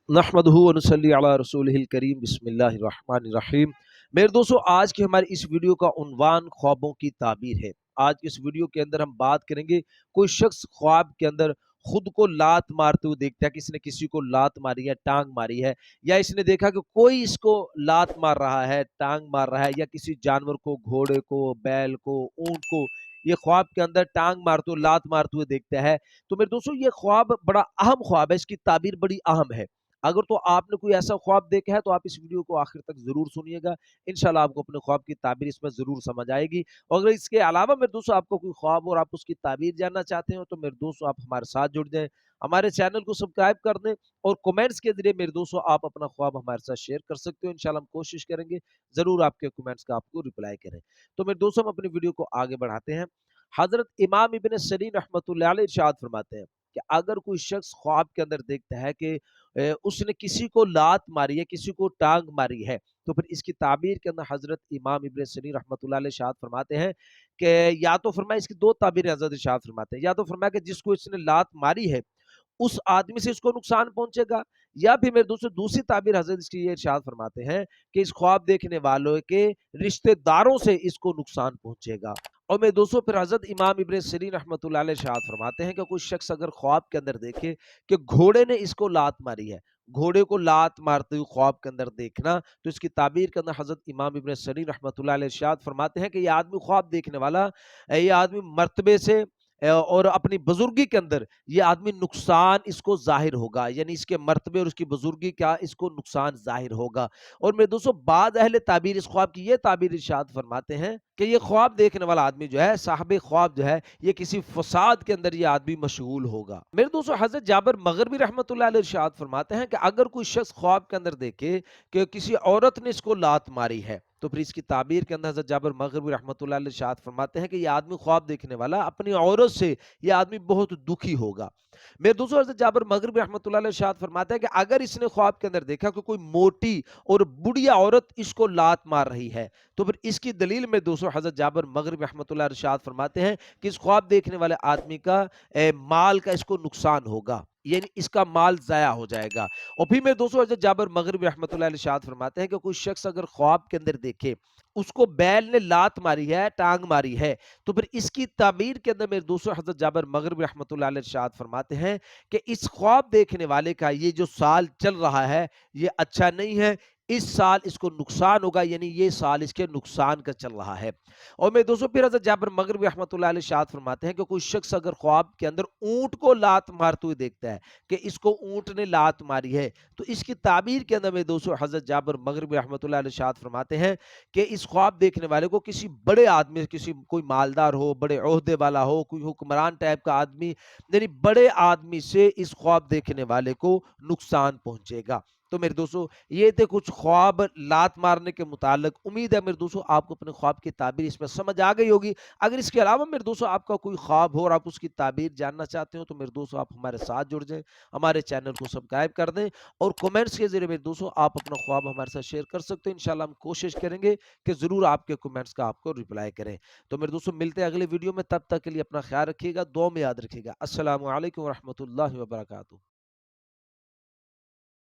नहमदुहु व नसल्ली अला रसूलिहिल करीम बिस्मिल्लाहिर रहमानिर रहीम। मेरे दोस्तों, आज की हमारी इस वीडियो का उन्वान ख्वाबों की ताबीर है। आज की इस वीडियो के अंदर हम बात करेंगे, कोई शख्स ख्वाब के अंदर खुद को लात मारते हुए देखता है कि इसने किसी को लात मारी है, टांग मारी है, या इसने देखा कि कोई इसको लात मार रहा है, टांग मार रहा है, या किसी जानवर को, घोड़े को, बैल को, ऊंट को ये ख्वाब के अंदर टांग मारते हुए, लात मारते हुए देखता है। तो मेरे दोस्तों, ये ख्वाब बड़ा अहम ख्वाब है, इसकी ताबीर बड़ी अहम है। अगर तो आपने कोई ऐसा ख्वाब देखा है तो आप इस वीडियो को आखिर तक ज़रूर सुनिएगा। इंशाल्लाह आपको अपने ख्वाब की ताबीर इसमें ज़रूर समझ आएगी। और अगर इसके अलावा मेरे दोस्तों आपको कोई ख्वाब हो और आप उसकी ताबीर जानना चाहते हो तो मेरे दोस्तों आप हमारे साथ जुड़ जाएँ। हमारे चैनल को सब्सक्राइब कर दें और कमेंट्स के ज़रिए मेरे दोस्तों आप अपना ख्वाब हमारे साथ शेयर कर सकते हो। इंशाल्लाह हम कोशिश करेंगे ज़रूर आपके कमेंट्स का आपको रिप्लाई करें। तो मेरे दोस्तों हम अपनी वीडियो को आगे बढ़ाते हैं। हज़रत इमाम इब्न सीरीन रहमतुल्लाह अलैह इरशाद फरमाते हैं कि अगर कोई शख्स ख्वाब के अंदर देखता है कि उसने किसी को लात मारी है, किसी को टांग मारी है, तो फिर इसकी ताबीर के अंदर हज़रत इमाम इब्न सीरीन रहमतुल्लाह अलैह इरशाद फरमाते हैं कि या तो फरमाया, इसकी दो ताबीरें हज़रत इरशाद फरमाते हैं, या तो फरमाया कि जिसको इसने लात मारी है उस आदमी से इसको नुकसान पहुंचेगा, या फिर मेरे दोस्तों दूसरी ताबीर हज़रत इसकी ये इरशाद फरमाते हैं कि इस ख्वाब देखने वालों के रिश्तेदारों से इसको नुकसान पहुंचेगा। और मेरे दोस्तों फिर हज़रत इमाम इब्न सीरीन रहमतुल्लाह अलैह इरशाद फरमाते हैं कि कोई शख्स अगर ख्वाब के अंदर देखे कि घोड़े ने इसको लात मारी है, घोड़े को लात मारते हुए ख्वाब के अंदर देखना, तो इसकी ताबीर के अंदर हज़रत इमाम इब्न सीरीन रहमतुल्लाह अलैह इरशाद फरमाते हैं कि ये आदमी ख्वाब देखने वाला, ये आदमी मर्तबे से और अपनी बुजुर्गी के अंदर ये आदमी नुकसान इसको ज़ाहिर होगा, यानी इसके मर्तबे और उसकी बुजुर्गी का इसको नुकसान ज़ाहिर होगा। और मेरे दोस्तों बाद अहले ताबीर इस ख्वाब की ये ताबीर इरशाद फरमाते हैं कि ये ख्वाब देखने वाला आदमी जो है, साहिब ख्वाब जो है, ये किसी फसाद के अंदर ये आदमी मशगूल होगा। मेरे दोस्तों हज़रत जाबिर मग़रिबी रहमतुल्लाह अलैह इरशाद फरमाते हैं कि अगर कोई शख्स ख्वाब के अंदर देखे कि किसी औरत ने इसको लात मारी है, तो फिर इसकी ताबीर के अंदर हज़रत जाबिर मग़रिबी रहमतुल्लाह अलैह इरशाद फरमाते हैं कि ये आदमी ख्वाब देखने वाला अपनी औरत से ये आदमी बहुत दुखी होगा। मेरे दोस्तों हज़रत जाबिर मग़रिबी रहमतुल्लाह अलैह इरशाद फरमाते हैं कि अगर इसने ख्वाब के अंदर देखा कि कोई मोटी और बुढ़िया औरत इसको लात मार रही है, तो फिर इसकी दलील में दोस्तों हज़रत जाबिर मग़रिबी रहमतुल्लाह अलैह इरशाद फरमाते हैं कि इस ख्वाब देखने वाले आदमी का माल का इसको नुकसान होगा, यानी इसका माल ज़ाया हो जाएगा। और फिर मेरे दोस्तों हज़रत जाबिर मग़रिबी रहमतुल्लाह अलैह इरशाद फरमाते हैं कि कोई शख्स अगर ख्वाब के अंदर देखे उसको बैल ने लात मारी है, टांग मारी है, तो फिर इसकी ताबीर के अंदर मेरे दोस्तों हज़रत जाबिर मग़रिबी रहमतुल्लाह अलैह इरशाद फरमाते हैं कि इस ख्वाब देखने वाले का ये जो साल चल रहा है, ये अच्छा नहीं है, इस साल इसको नुकसान होगा, यानी ये साल इसके नुकसान का चल रहा है। और मेरे दोस्तों फिर हज़रत जाबिर मग़रिबी रहमतुल्लाह अलैह इरशाद फरमाते हैं कि कोई शख्स अगर ख्वाब के अंदर ऊँट को लात मारते हुए देखता है कि इसको ऊँट ने लात मारी है, तो इसकी ताबीर के अंदर मेरे दोस्तों हज़रत जाबिर मग़रिबी रहमतुल्लाह अलैह इरशाद फरमाते हैं कि इस ख्वाब देखने वाले को किसी बड़े आदमी, किसी कोई मालदार हो, बड़े ओहदे वाला हो, कोई हुक्मरान टाइप का आदमी, यानी बड़े आदमी से इस ख्वाब देखने वाले को नुकसान पहुंचेगा। तो मेरे दोस्तों ये थे कुछ ख्वाब लात मारने के मुतालिक। उम्मीद है मेरे दोस्तों आपको अपने ख्वाब की ताबीर इसमें समझ आ गई होगी। अगर इसके अलावा मेरे दोस्तों आपका कोई ख्वाब हो और आप उसकी ताबीर जानना चाहते हो तो मेरे दोस्तों आप हमारे साथ जुड़ जाएं, हमारे चैनल को सब्सक्राइब कर दें और कमेंट्स के जरिए मेरे दोस्तों आप अपना ख्वाब हमारे साथ शेयर कर सकते हैं। इंशाल्लाह हम कोशिश करेंगे कि ज़रूर आपके कमेंट्स का आपको रिप्लाई करें। तो मेरे दोस्तों मिलते हैं अगले वीडियो में, तब तक के लिए अपना ख्याल रखिएगा, दुआ में याद रखिएगा। अस्सलामु अलैकुम व रहमतुल्लाहि व बरकातुहू।